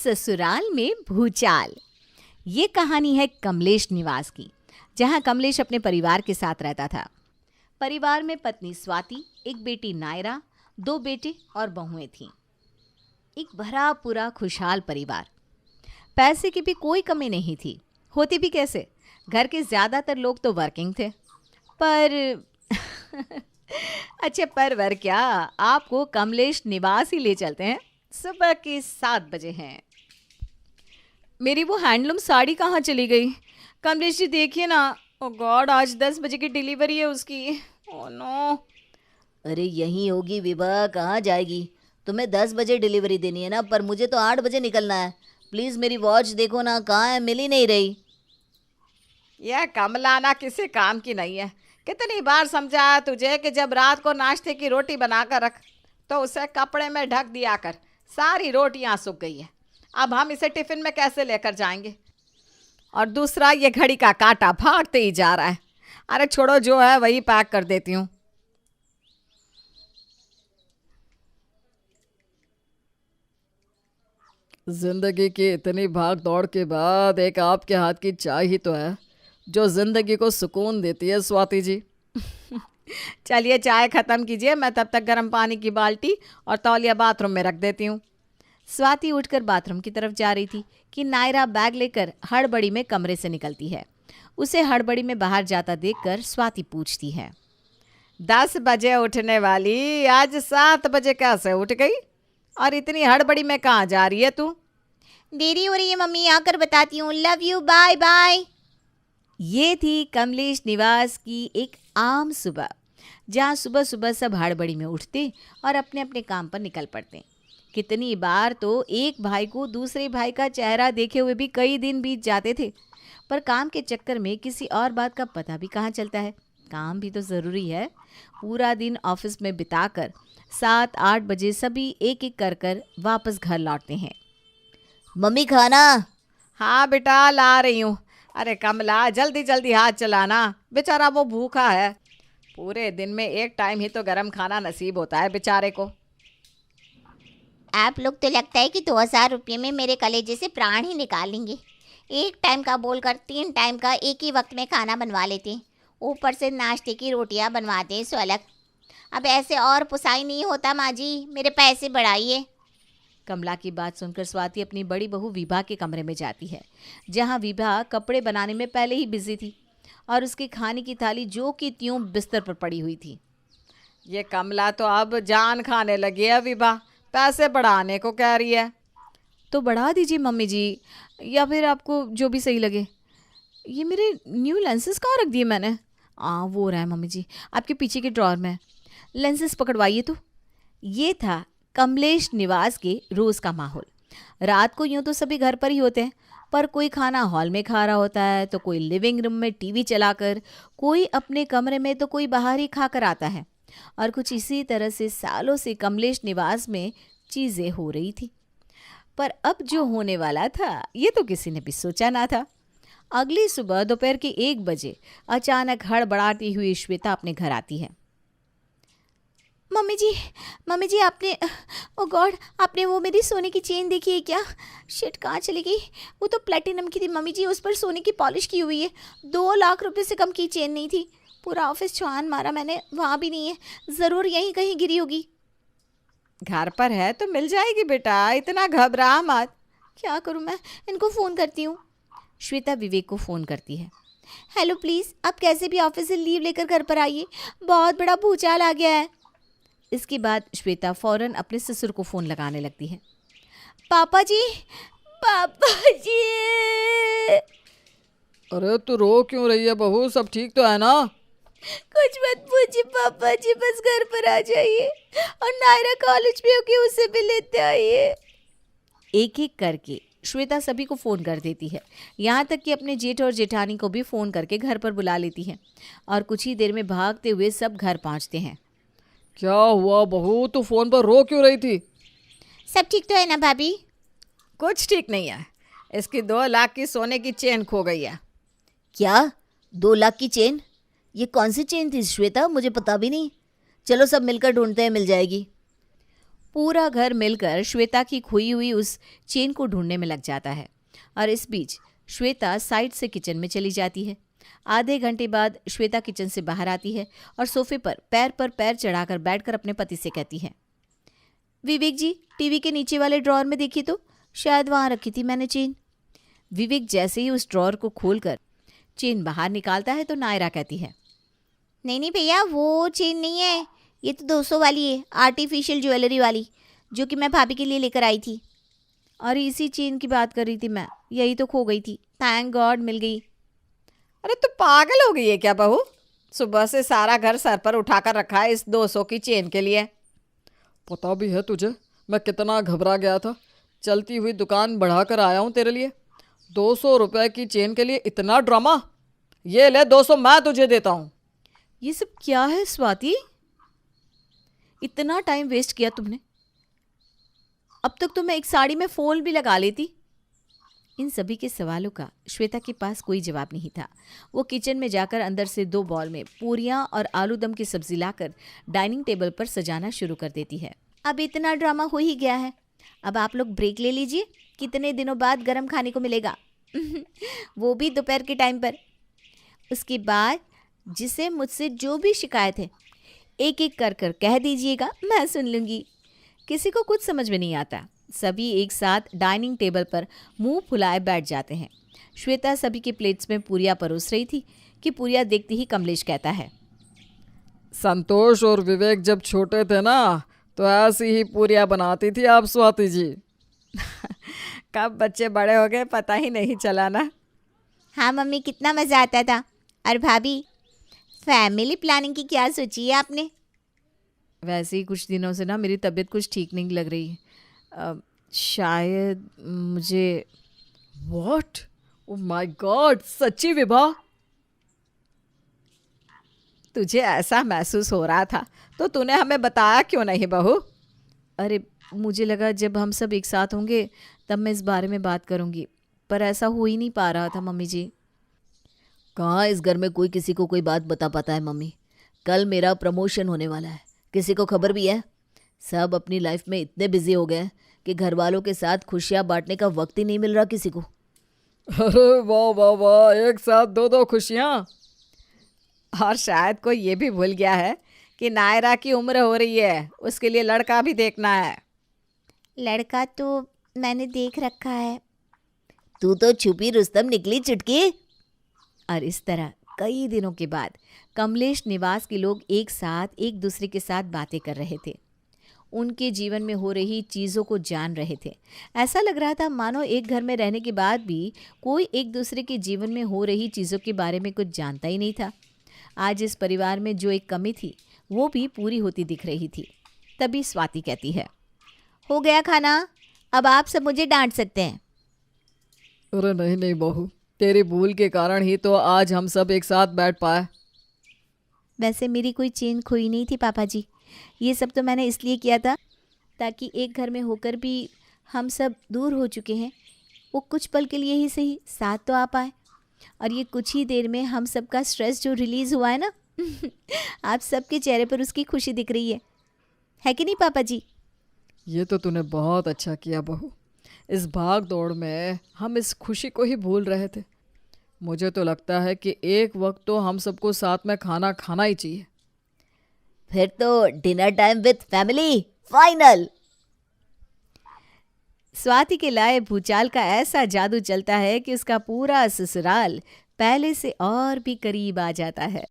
ससुराल में भूचाल। ये कहानी है कमलेश निवास की, जहां कमलेश अपने परिवार के साथ रहता था। परिवार में पत्नी स्वाति, एक बेटी नायरा, 2 बेटे और बहुएं थीं। एक भरा पूरा खुशहाल परिवार। पैसे की भी कोई कमी नहीं थी, होती भी कैसे, घर के ज़्यादातर लोग तो वर्किंग थे। पर अच्छा, पर क्या, आपको कमलेश निवास ही ले चलते हैं। सुबह के 7 बजे हैं। मेरी वो हैंडलूम साड़ी कहाँ चली गई? कमलेश जी देखिए ना। ओ गॉड, आज 10 बजे की डिलीवरी है उसकी। Oh no. अरे यहीं होगी विभा, कहाँ जाएगी? तुम्हें 10 बजे डिलीवरी देनी है ना, पर मुझे तो 8 बजे निकलना है। प्लीज़ मेरी वॉच देखो ना, कहाँ है, मिल ही नहीं रही। यह कमलाना किसी काम की नहीं है। कितनी बार समझाया तुझे कि जब रात को नाश्ते की रोटी बनाकर रख तो उसे कपड़े में ढक दिया कर। सारी रोटियां सूख गई है, अब हम इसे टिफिन में कैसे लेकर जाएंगे? और दूसरा, ये घड़ी का कांटा भागते ही जा रहा है। अरे छोड़ो, जो है वही पैक कर देती हूँ। जिंदगी की इतनी भाग दौड़ के बाद एक आपके हाथ की चाय ही तो है जो जिंदगी को सुकून देती है स्वाति जी। चलिए चाय ख़त्म कीजिए, मैं तब तक गर्म पानी की बाल्टी और तौलिया बाथरूम में रख देती हूँ। स्वाति उठकर बाथरूम की तरफ जा रही थी कि नायरा बैग लेकर हड़बड़ी में कमरे से निकलती है। उसे हड़बड़ी में बाहर जाता देखकर स्वाति पूछती है, 10 बजे उठने वाली आज 7 बजे कैसे उठ गई? और इतनी हड़बड़ी में कहाँ जा रही है तू? देरी हो रही है मम्मी, आकर बताती हूँ। Love you, bye bye. ये थी कमलेश निवास की एक आम सुबह, जहाँ सुबह सुबह सब हड़बड़ी में उठते और अपने अपने काम पर निकल पड़ते। कितनी बार तो एक भाई को दूसरे भाई का चेहरा देखे हुए भी कई दिन बीत जाते थे, पर काम के चक्कर में किसी और बात का पता भी कहाँ चलता है। काम भी तो ज़रूरी है। पूरा दिन ऑफिस में बिताकर 7-8 बजे सभी एक एक कर कर वापस घर लौटते हैं। मम्मी खाना। हाँ बेटा, ला रही हूँ। अरे कमला, जल्दी जल्दी हाथ चलाना, बेचारा वो भूखा है। पूरे दिन में एक टाइम ही तो गरम खाना नसीब होता है बेचारे को। आप लोग तो लगता है कि 2000 रुपये में मेरे कलेजे से प्राण ही निकाल लेंगे। एक टाइम का बोलकर 3 टाइम का एक ही वक्त में खाना बनवा लेते, ऊपर से नाश्ते की रोटियां बनवाते सो अलग। अब ऐसे और पुसाई नहीं होता माँ जी, मेरे पैसे बढ़ाइए। कमला की बात सुनकर स्वाति अपनी बड़ी बहू विभा के कमरे में जाती है, जहां विभा कपड़े बनाने में पहले ही बिजी थी और उसकी खाने की थाली जो कि त्यों बिस्तर पर पड़ी हुई थी। ये कमला तो अब जान खाने लगी है विभा, पैसे बढ़ाने को कह रही है। तो बढ़ा दीजिए मम्मी जी, या फिर आपको जो भी सही लगे। ये मेरे न्यू लेंसेज कहाँ रख दिए मैंने? वो रहा है मम्मी जी, आपके पीछे के ड्रॉर में। लेंसेज पकड़वाइए तो। ये था कमलेश निवास के रोज़ का माहौल। रात को यूँ तो सभी घर पर ही होते हैं, पर कोई खाना हॉल में खा रहा होता है, तो कोई लिविंग रूम में टीवी चलाकर, कोई अपने कमरे में, तो कोई बाहर ही खाकर आता है। और कुछ इसी तरह से सालों से कमलेश निवास में चीज़ें हो रही थी। पर अब जो होने वाला था ये तो किसी ने भी सोचा ना था। अगली सुबह दोपहर के 1 बजे अचानक हड़बड़ाती हुई श्वेता अपने घर आती है। मम्मी जी आपने, ओ गॉड, आपने वो मेरी सोने की चेन देखी है क्या? शिट, कहाँ चली गई? वो तो प्लेटिनम की थी मम्मी जी, उस पर सोने की पॉलिश की हुई है। 2 लाख रुपए से कम की चेन नहीं थी। पूरा ऑफिस छान मारा मैंने, वहाँ भी नहीं है। ज़रूर यहीं कहीं गिरी होगी। घर पर है तो मिल जाएगी बेटा, इतना घबरा मत। क्या करूँ मैं, इनको फ़ोन करती हूँ। श्वेता विवेक को फ़ोन करती है। हेलो प्लीज़, आप कैसे भी ऑफिस से लीव लेकर घर पर आइए, बहुत बड़ा भूचाल आ गया है। इसके बाद श्वेता फौरन अपने ससुर को फ़ोन लगाने लगती है। पापा जी, पापा जी। अरे तू रो क्यों रही है बहू, सब ठीक तो है ना? कुछ मत पूछिए पापा जी, बस घर पर आ जाइए और नायरा कॉलेज में होगी, उसे भी लेते आइए। एक एक करके श्वेता सभी को फ़ोन कर देती है, यहाँ तक कि अपने जेठ और जेठानी को भी फ़ोन करके घर पर बुला लेती है। और कुछ ही देर में भागते हुए सब घर पहुँचते हैं। क्या हुआ बहू, तू फोन पर रो क्यों रही थी? सब ठीक तो है ना भाभी? कुछ ठीक नहीं है, इसकी 2 लाख की सोने की चेन खो गई है। क्या? 2 लाख की चेन? ये कौन सी चेन थी श्वेता, मुझे पता भी नहीं। चलो सब मिलकर ढूंढते हैं, मिल जाएगी। पूरा घर मिलकर श्वेता की खोई हुई उस चेन को ढूंढने में लग जाता है और इस बीच श्वेता साइड से किचन में चली जाती है। आधे घंटे बाद श्वेता किचन से बाहर आती है और सोफे पर पैर चढ़ाकर बैठकर अपने पति से कहती है, विवेक जी, टीवी के नीचे वाले ड्रॉअर में देखिए तो, शायद वहाँ रखी थी मैंने चेन। विवेक जैसे ही उस ड्रॉअर को खोलकर चेन बाहर निकालता है तो नायरा कहती है, नहीं भैया, वो चेन नहीं है, ये तो 200 वाली है, आर्टिफिशियल ज्वेलरी वाली, जो कि मैं भाभी के लिए लेकर आई थी। और इसी चेन की बात कर रही थी मैं, यही तो खो गई थी, थैंक गॉड मिल गई। अरे तू पागल हो गई है क्या बहू? सुबह से सारा घर सर पर उठाकर रखा है इस 200 की चेन के लिए। पता भी है तुझे मैं कितना घबरा गया था। चलती हुई दुकान बढ़ाकर आया हूँ तेरे लिए। 200 रुपए की चेन के लिए इतना ड्रामा? ये ले 200 मैं तुझे देता हूँ। ये सब क्या है स्वाति? इतना टाइम वेस्ट किया तुमने। अब तक तो मैं एक साड़ी में फॉल भी लगा लेती। इन सभी के सवालों का श्वेता के पास कोई जवाब नहीं था। वो किचन में जाकर अंदर से 2 बॉल में पूरियां और आलू दम की सब्जी लाकर डाइनिंग टेबल पर सजाना शुरू कर देती है। अब इतना ड्रामा हो ही गया है, अब आप लोग ब्रेक ले लीजिए, कितने दिनों बाद गरम खाने को मिलेगा वो भी दोपहर के टाइम पर। उसके बाद जिसे मुझसे जो भी शिकायत है एक एक कर कर कह दीजिएगा, मैं सुन लूँगी। किसी को कुछ समझ में नहीं आता। सभी एक साथ डाइनिंग टेबल पर मुंह फुलाए बैठ जाते हैं। श्वेता सभी के प्लेट्स में पूरियां परोस रही थी कि पूरियां देखते ही कमलेश कहता है, संतोष और विवेक जब छोटे थे ना तो ऐसी ही पूरियां बनाती थी आप स्वाति जी। कब बच्चे बड़े हो गए पता ही नहीं चला ना। हाँ मम्मी, कितना मज़ा आता था। और भाभी, फैमिली प्लानिंग की क्या सोची है आपने? वैसे ही कुछ दिनों से ना मेरी तबीयत कुछ ठीक नहीं लग रही है। शायद मुझे। व्हाट? ओह माय गॉड, सच्ची विभा? तुझे ऐसा महसूस हो रहा था तो तूने हमें बताया क्यों नहीं बहू? अरे मुझे लगा जब हम सब एक साथ होंगे तब मैं इस बारे में बात करूंगी, पर ऐसा हो ही नहीं पा रहा था मम्मी जी। कहाँ इस घर में कोई किसी को कोई बात बता पाता है मम्मी। कल मेरा प्रमोशन होने वाला है, किसी को खबर भी है? सब अपनी लाइफ में इतने बिजी हो गए हैं कि घर वालों के साथ खुशियाँ बांटने का वक्त ही नहीं मिल रहा किसी को। अरे वाह वाह वाह, एक साथ 2 खुशियाँ। और शायद कोई ये भी भूल गया है कि नायरा की उम्र हो रही है, उसके लिए लड़का भी देखना है। लड़का तो मैंने देख रखा है। तू तो छुपी रुस्तम निकली चुटकी। और इस तरह कई दिनों के बाद कमलेश निवास के लोग एक साथ एक दूसरे के साथ बातें कर रहे थे, उनके जीवन में हो रही चीज़ों को जान रहे थे। ऐसा लग रहा था मानो एक घर में रहने के बाद भी कोई एक दूसरे के जीवन में हो रही चीज़ों के बारे में कुछ जानता ही नहीं था। आज इस परिवार में जो एक कमी थी वो भी पूरी होती दिख रही थी। तभी स्वाति कहती है, हो गया खाना, अब आप सब मुझे डांट सकते हैं। अरे नहीं नहीं बहू, तेरी भूल के कारण ही तो आज हम सब एक साथ बैठ पाए। वैसे मेरी कोई चेन खोई नहीं थी पापा जी, ये सब तो मैंने इसलिए किया था ताकि एक घर में होकर भी हम सब दूर हो चुके हैं, वो कुछ पल के लिए ही सही साथ तो आ पाए। और ये कुछ ही देर में हम सब का स्ट्रेस जो रिलीज़ हुआ है ना आप सबके चेहरे पर उसकी खुशी दिख रही है कि नहीं पापा जी? ये तो तूने बहुत अच्छा किया बहू। इस भाग दौड़ में हम इस खुशी को ही भूल रहे थे। मुझे तो लगता है कि एक वक्त तो हम सबको साथ में खाना खाना ही चाहिए। फिर तो dinner time with family final. Swati के लाए भूचाल का ऐसा जादू चलता है कि उसका पूरा ससुराल पहले से और भी करीब आ जाता है।